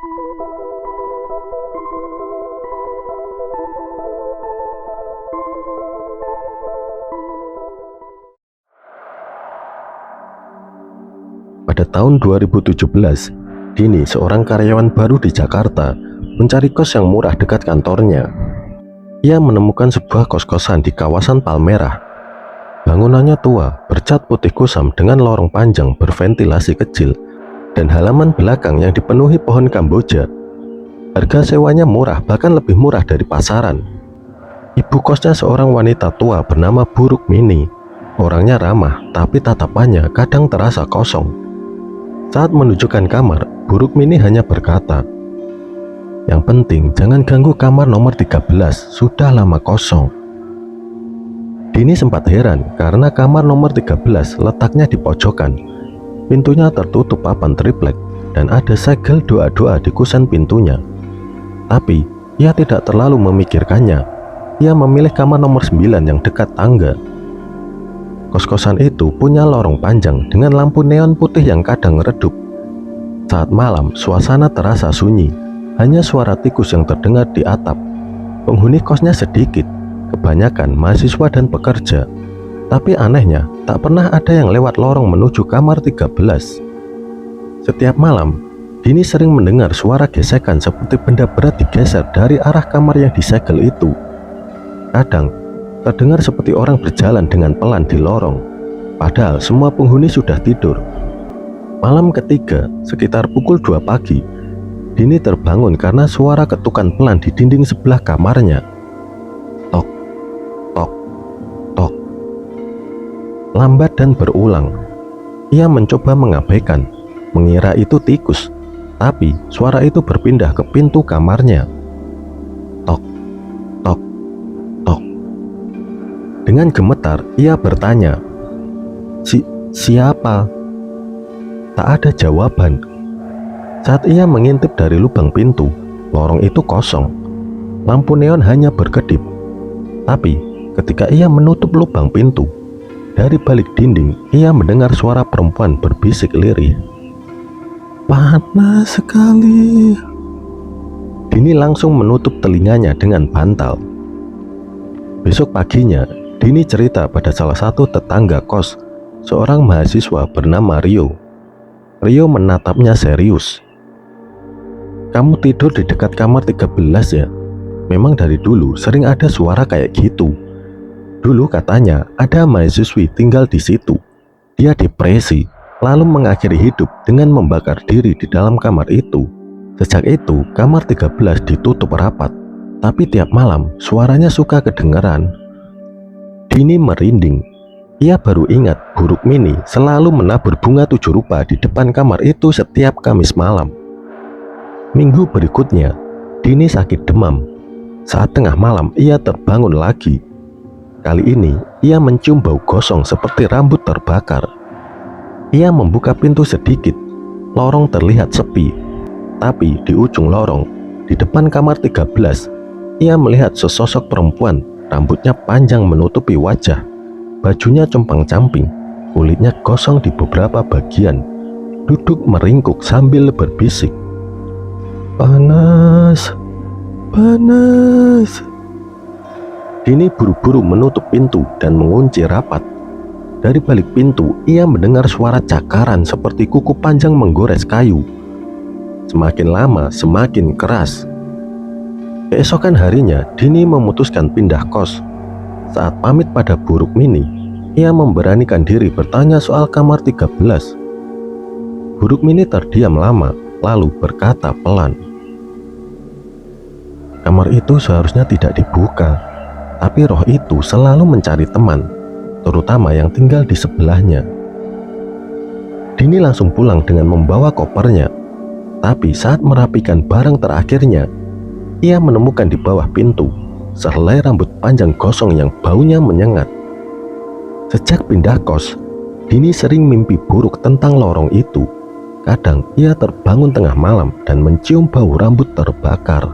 Pada tahun 2017, Dini, seorang karyawan baru di Jakarta, mencari kos yang murah dekat kantornya. Ia menemukan sebuah kos-kosan di kawasan Palmerah. Bangunannya tua, bercat putih kusam dengan lorong panjang berventilasi kecil, dan halaman belakang yang dipenuhi pohon Kamboja. Harga sewanya murah, bahkan lebih murah dari pasaran. Ibu kosnya seorang wanita tua bernama Bu Rukmini. Orangnya ramah, tapi tatapannya kadang terasa kosong. Saat menunjukkan kamar, Bu Rukmini hanya berkata, "Yang penting jangan ganggu kamar nomor 13, sudah lama kosong." Dini sempat heran karena kamar nomor 13 letaknya di pojokan. Pintunya tertutup papan triplek dan ada segel doa-doa di kusen pintunya. Tapi ia tidak terlalu memikirkannya. Ia memilih kamar nomor 9 yang dekat tangga. Kos-kosan itu punya lorong panjang dengan lampu neon putih yang kadang redup. Saat malam, suasana terasa sunyi. Hanya suara tikus yang terdengar di atap. Penghuni kosnya sedikit, kebanyakan mahasiswa dan pekerja. Tapi anehnya, tak pernah ada yang lewat lorong menuju kamar 13. Setiap malam, Dini sering mendengar suara gesekan seperti benda berat digeser dari arah kamar yang disegel itu. Kadang, terdengar seperti orang berjalan dengan pelan di lorong, padahal semua penghuni sudah tidur. Malam ketiga, sekitar pukul 2 pagi, Dini terbangun karena suara ketukan pelan di dinding sebelah kamarnya. Tok, tok, tok. Lambat dan berulang. Ia mencoba mengabaikan, mengira itu tikus, tapi suara itu berpindah ke pintu kamarnya. Tok, tok, tok. Dengan gemetar, ia bertanya, Siapa? Tak ada jawaban. Saat ia mengintip dari lubang pintu, lorong itu kosong. Lampu neon hanya berkedip. Tapi ketika ia menutup lubang pintu, dari balik dinding ia mendengar suara perempuan berbisik lirih. "Panas sekali." Dini langsung menutup telinganya dengan bantal. Besok paginya, Dini cerita pada salah satu tetangga kos, seorang mahasiswa bernama Rio. Rio menatapnya serius. "Kamu tidur di dekat kamar 13 ya? Memang dari dulu sering ada suara kayak gitu. Dulu katanya ada mahasiswi tinggal di situ. Dia depresi, lalu mengakhiri hidup dengan membakar diri di dalam kamar itu. Sejak itu, kamar 13 ditutup rapat, tapi tiap malam suaranya suka kedengaran." Dini merinding. Ia baru ingat Bu Rukmini selalu menabur bunga 7 rupa di depan kamar itu setiap Kamis malam. Minggu berikutnya, Dini sakit demam. Saat tengah malam, ia terbangun lagi. Kali ini, ia mencium bau gosong seperti rambut terbakar. Ia membuka pintu sedikit. Lorong terlihat sepi. Tapi di ujung lorong, di depan kamar 13, ia melihat sesosok perempuan. Rambutnya panjang menutupi wajah, bajunya compang-camping, kulitnya gosong di beberapa bagian, duduk meringkuk sambil berbisik, "Panas, panas." Dini buru-buru menutup pintu dan mengunci rapat. Dari balik pintu, ia mendengar suara cakaran seperti kuku panjang menggores kayu. Semakin lama, semakin keras. Keesokan harinya, Dini memutuskan pindah kos. Saat pamit pada Bu Rukmini, ia memberanikan diri bertanya soal kamar 13. Bu Rukmini terdiam lama, lalu berkata pelan, "Kamar itu seharusnya tidak dibuka, tapi roh itu selalu mencari teman, terutama yang tinggal di sebelahnya." Dini langsung pulang dengan membawa kopernya, tapi saat merapikan barang terakhirnya, ia menemukan di bawah pintu sehelai rambut panjang gosong yang baunya menyengat. Sejak pindah kos, Dini sering mimpi buruk tentang lorong itu. Kadang ia terbangun tengah malam dan mencium bau rambut terbakar.